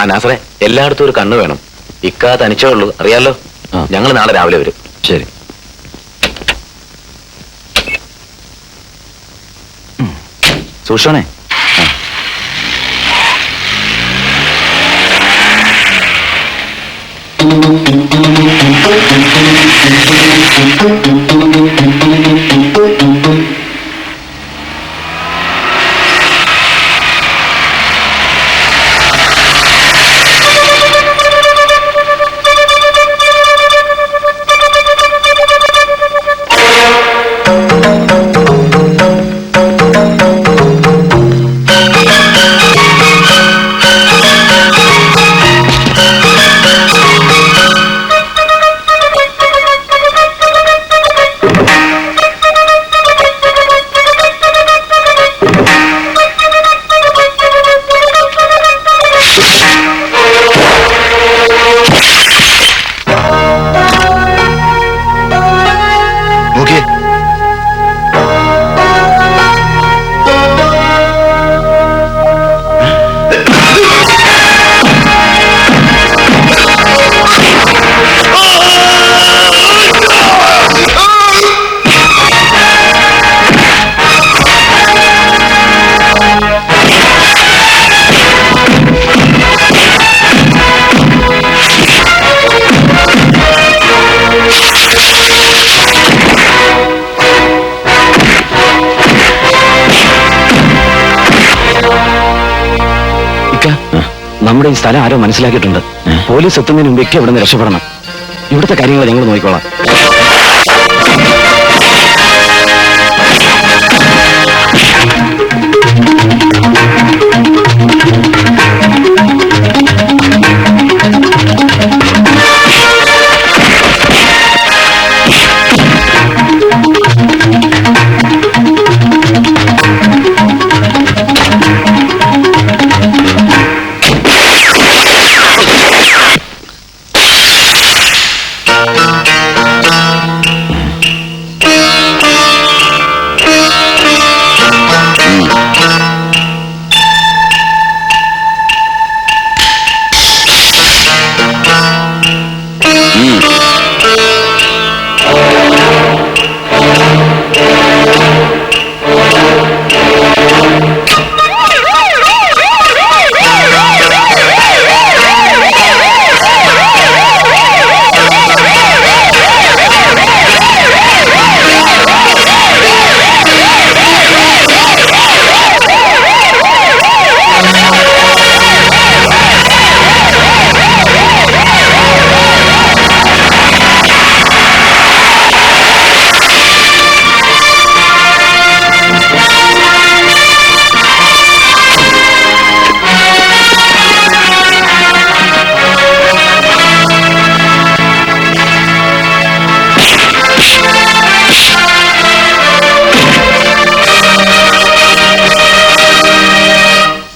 നാസറെ, എല്ലായിടത്തും ഒരു കണ്ണ് വേണം. ഇക്കാ തനിച്ചേ ഉള്ളൂ, അറിയാലോ. ഞങ്ങൾ നാളെ രാവിലെ വരും. ശരി. സൂക്ഷണേ. നമ്മുടെ ഈ സ്ഥലം ആരോ മനസ്സിലാക്കിയിട്ടുണ്ട്. പോലീസ് എത്തുന്നതിന് മുമ്പ് ഇവിടെ നിന്ന് രക്ഷപ്പെടണം. ഇവിടുത്തെ കാര്യങ്ങൾ ഞങ്ങൾ നോക്കിക്കോളാം.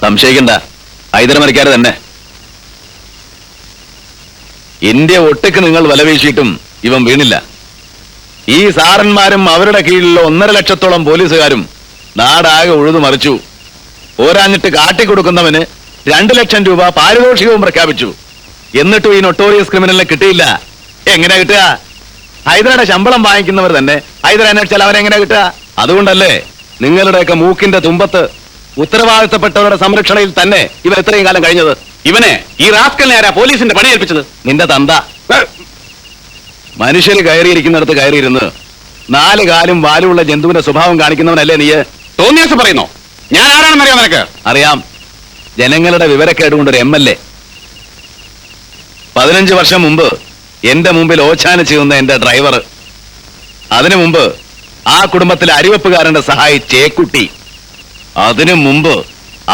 സംശയിക്കണ്ട, ഹൈദരമരക്കാര് തന്നെ. ഇന്ത്യ ഒട്ടക്ക് നിങ്ങൾ വലവീശിയിട്ടും ഇവൻ വീണില്ല. ഈ സാറന്മാരും അവരുടെ കീഴിലുള്ള 1.5 ലക്ഷത്തോളം പോലീസുകാരും നാടാകെ ഉഴുതു മറിച്ചു. പോരാഞ്ഞിട്ട് കാട്ടിക്കൊടുക്കുന്നവന് 2 ലക്ഷം രൂപ പാരിതോഷികവും പ്രഖ്യാപിച്ചു. എന്നിട്ടും ഈ നൊട്ടോറിയസ് ക്രിമിനലിനെ കിട്ടിയില്ല. എങ്ങനെ കിട്ടുക? ഹൈദരയുടെ ശമ്പളം വാങ്ങിക്കുന്നവർ തന്നെ ഹൈദര അന്വേഷിച്ചാൽ അവരെങ്ങനെ കിട്ടുക? അതുകൊണ്ടല്ലേ നിങ്ങളുടെയൊക്കെ മൂക്കിന്റെ തുമ്പത്ത് ഉത്തരവാദിത്തപ്പെട്ടവരുടെ സംരക്ഷണയിൽ തന്നെ ഇവർ എത്രയും കാലം കഴിഞ്ഞത്. ഇവനെ, ഈ റാസ്കലിനെ ആരാ പോലീസിന്റെ പണി ഏൽപ്പിച്ചത്? നിന്റെ തന്ത. മനുഷ്യര് കയറിയിരിക്കുന്നിടത്ത് കയറിയിരുന്ന് 4 കാലും വാലുമുള്ള ജന്തുവിന്റെ സ്വഭാവം കാണിക്കുന്നവനല്ലേ നീ? തോന്നിയാസം പറയുന്നോ? ഞാൻ ആരാണെന്ന് അറിയാം നിനക്ക്? അറിയാം. ജനങ്ങളുടെ വിവരക്കേടുകൊണ്ടൊരു MLA. 15 വർഷം മുമ്പ് എന്റെ മുമ്പിൽ ഓച്ചാനിച്ച് നിന്ന എന്റെ ഡ്രൈവർ. അതിനു മുമ്പ് ആ കുടുംബത്തിലെ അരിവെപ്പുകാരന്റെ സഹായി ചേക്കുട്ടി. അതിനു മുമ്പ്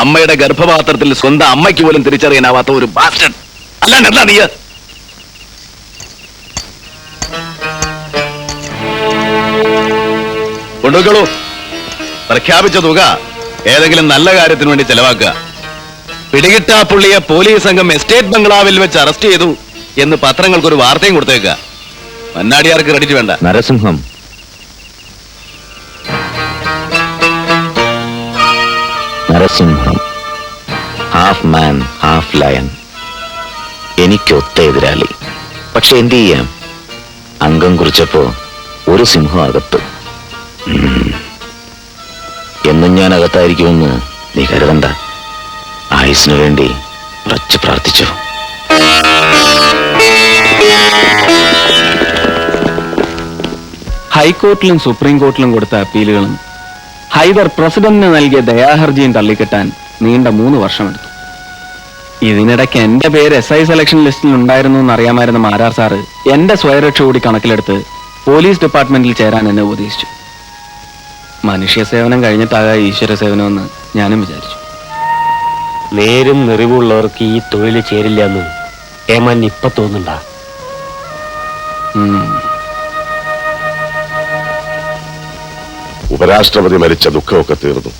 അമ്മയുടെ ഗർഭപാത്രത്തിൽ സ്വന്തം അമ്മയ്ക്ക് പോലും തിരിച്ചറിയാനാവാത്ത ഒരു ബാസ്റ്റഡ്. അല്ലാണ്ട് എന്താ നീ? കൊണ്ടുപോയിക്കോളൂ. പ്രഖ്യാപിച്ച തുക ഏതെങ്കിലും നല്ല കാര്യത്തിന് വേണ്ടി ചെലവാക്കുക. പിടികിട്ടാ പുള്ളിയെ പോലീസ് സംഘം എസ്റ്റേറ്റ് ബംഗ്ലാവിൽ വെച്ച് അറസ്റ്റ് ചെയ്തു എന്ന് പത്രങ്ങൾക്കൊരു വാർത്തയും കൊടുത്തേക്കുക. മന്നാടിയാർക്ക് ക്രെഡിറ്റ് വേണ്ട. Narasimham, Narasimham, half man half lion. എനിക്കൊത്ത എതിരാളി. പക്ഷെ എന്ത് ചെയ്യാം, അംഗം കുറിച്ചപ്പോ ഒരു സിംഹം അകത്ത്. എന്നും ഞാൻ അകത്തായിരിക്കുമെന്ന് നീ കരുതണ്ട. ആയുസിനു വേണ്ടി ഉറച്ചു പ്രാർത്ഥിച്ചു. ഹൈക്കോർട്ടിലും സുപ്രീം കോർട്ടിലും കൊടുത്ത അപ്പീലുകളും ഹൈദർ പ്രസിഡന്റിന് നൽകിയ ദയാഹർജിയും തള്ളിക്കെട്ടാൻ നീണ്ട 3 വർഷമെടുത്തു. ഇതിനിടയ്ക്ക് എന്റെ പേര് SI സെലക്ഷൻ ലിസ്റ്റിൽ ഉണ്ടായിരുന്നു എന്നറിയാമായിരുന്ന മാരാർ സാറ് എന്റെ സ്വയരക്ഷ കൂടി കണക്കിലെടുത്ത് പോലീസ് ഡിപ്പാർട്ട്മെന്റിൽ ചേരാൻ എന്നെ ഉപദേശിച്ചു. മനുഷ്യ സേവനം കഴിഞ്ഞിട്ടാകാം ഈശ്വര സേവനമെന്ന് ഞാനും വിചാരിച്ചു. നേരും നിറിവുള്ളവർക്ക് ഈ തൊഴിൽ ചേരില്ല എന്ന് ഏമാൻ ഇപ്പൊ തോന്നുന്നുണ്ടാ? ഉപരാഷ്ട്രപതി മരിച്ച ദുഃഖമൊക്കെ തീർന്നു.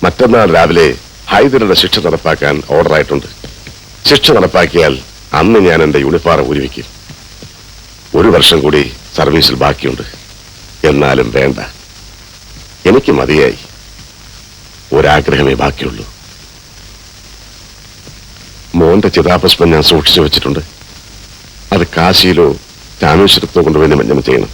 മറ്റന്നാൾ രാവിലെ ഹൈദരുടെ ശിക്ഷ നടപ്പാക്കാൻ ഓർഡറായിട്ടുണ്ട്. ശിക്ഷ നടപ്പാക്കിയാൽ അന്ന് ഞാൻ എന്റെ യൂണിഫോം ഊരിവെക്കും. 1 വർഷം കൂടി സർവീസിൽ ബാക്കിയുണ്ട്. എന്നാലും വേണ്ട, എനിക്ക് മതിയായി. ഒരാഗ്രഹമേ ബാക്കിയുള്ളൂ. മോന്റെ ചിതാപുഷ്പം ഞാൻ സൂക്ഷിച്ചു വെച്ചിട്ടുണ്ട്. അത് കാശിയിലോ രാമേശ്വരത്തോ കൊണ്ടുപോയി നിമജ്ജനം ചെയ്യണം.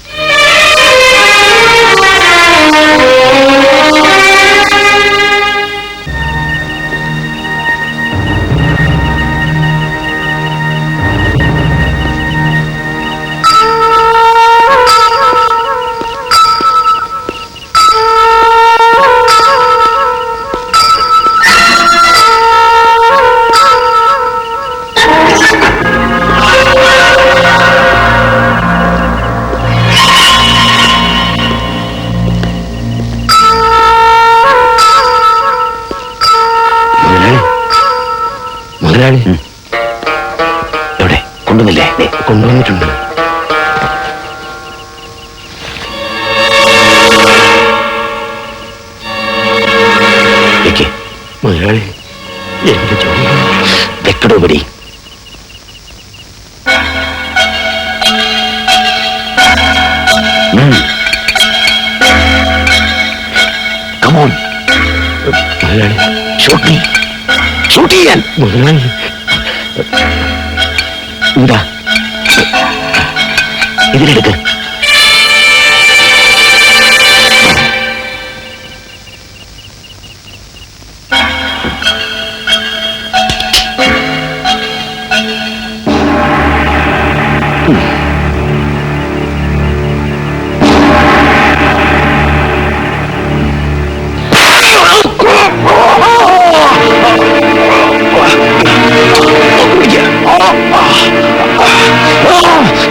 മുതലാളി എവിടെ? കൊണ്ടുവന്നില്ലേ? കൊണ്ടുവന്നിട്ടുണ്ട്. മുതലാളി എന്റെ ജോലി വെക്കടോ പടി. കമോൺ മുതലാളി, ഷൂട്ട് ചെയ്യാൻ. മുതലാളി എന്താ ഇതിലെടുക്ക്.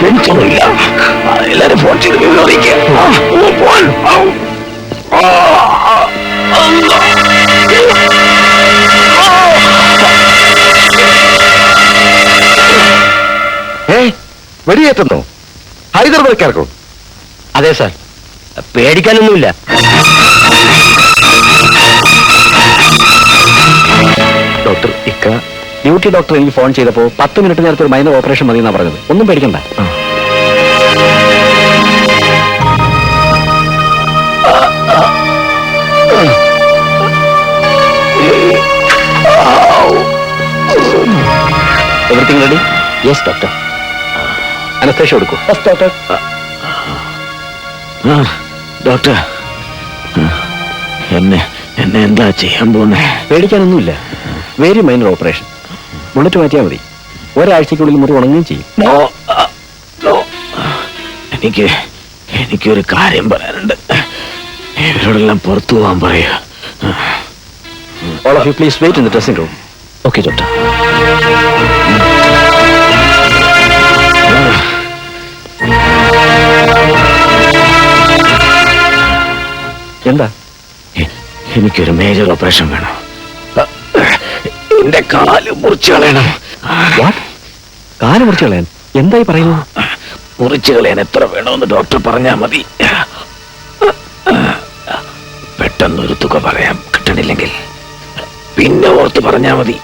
എനിക്കൊന്നുമില്ല. എല്ലാരും ഫോൺ ചെയ്ത് വിവരം അറിയിക്കുക. വെടിയേറ്റുന്നോ? ഹൈദർ വരയ്ക്കാർക്കോ? അതെ സാർ, പേടിക്കാനൊന്നുമില്ല. ഡോക്ടർ ഇക്ക, ഡ്യൂട്ടി ഡോക്ടർ എനിക്ക് ഫോൺ ചെയ്തപ്പോ 10 മിനിറ്റ് നേരത്തെ ഒരു മൈനർ ഓപ്പറേഷൻ മതി എന്നാ പറഞ്ഞത്. ഒന്നും പേടിക്കണ്ട. Everything ready? Yes doctor. Anaesthesia കൊടുക്കൂ. Yes doctor. ഡോക്ടർ, എന്നെ എന്താ ചെയ്യാൻ പോകുന്നേ? പേടിക്കാനൊന്നുമില്ല. Very minor operation. ബുള്ളറ്റ് മാറ്റിയാൽ മതി. ഒരാഴ്ചക്കുള്ളിൽ മുറി ഉണങ്ങുകയും ചെയ്യും. എനിക്കൊരു കാര്യം പറയാനുണ്ട്. ഇവരോടെല്ലാം പുറത്തു പോകാൻ പറയുക. All of you please wait in the dressing room. Okay, doctor. എന്താ? എനിക്കൊരു മേജർ ഓപ്പറേഷൻ വേണം. എന്റെ കാല് മുറിച്ചു കളയണം. കാല് മുറിച്ചു കളയാൻ? എന്തായി പറയുന്നു? മുറിച്ചു കളയാൻ എത്ര വേണമെന്ന് ഡോക്ടർ പറഞ്ഞാ മതി. പെട്ടെന്നൊരു തുക പറയാം. കിട്ടണില്ലെങ്കിൽ പിന്നെ ഓർത്ത് പറഞ്ഞാ മതി.